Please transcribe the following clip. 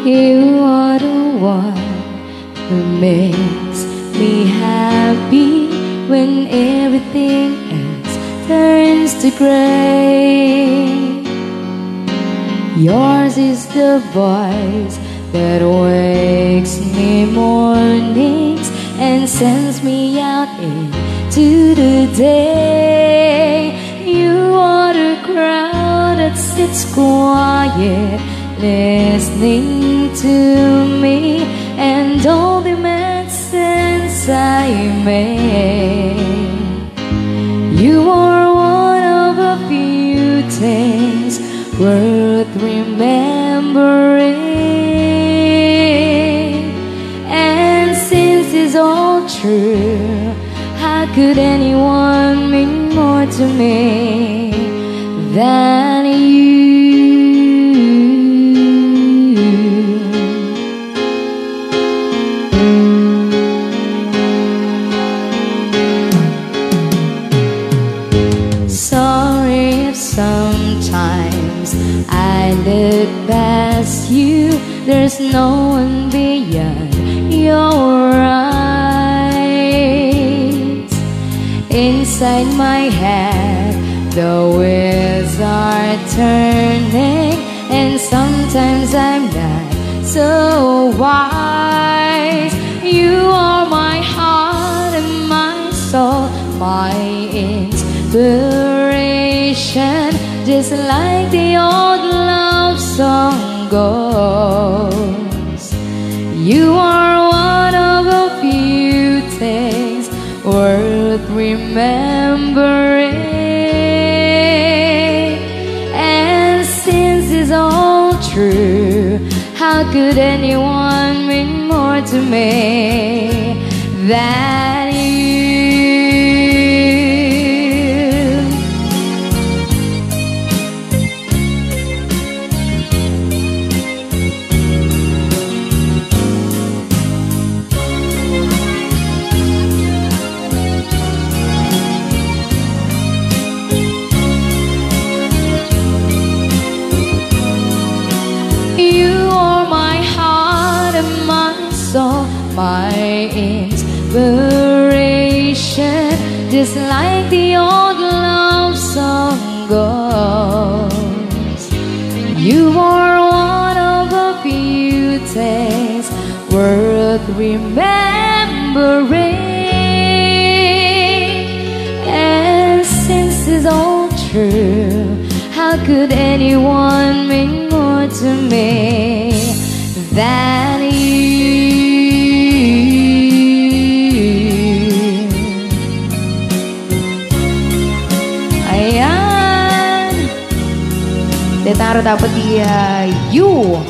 You are the one who makes me happy when everything else turns to gray. Yours is the voice that wakes me mornings and sends me out into the day. You are the crowd that sits quiet, listening to me and all the mad sense I make. You are one of a few things worth remembering. And since it's all true, how could anyone mean more to me than you? Sorry if sometimes I look past you. There's no one beyond your eyes. Inside my head the wheels are turning, and sometimes I'm not so wise. You are my heart and my soul, my inspiration, just like the old love song goes. You are one of a few things worth remembering. And since it's all true, how could anyone mean more to me than you? You are my heart and my soul, my inspiration, just like the old love song goes. You are one of a few things worth remembering. And since it's all true, how could anyone mean more to me than you? Ayan, Tetaro dapat dia you.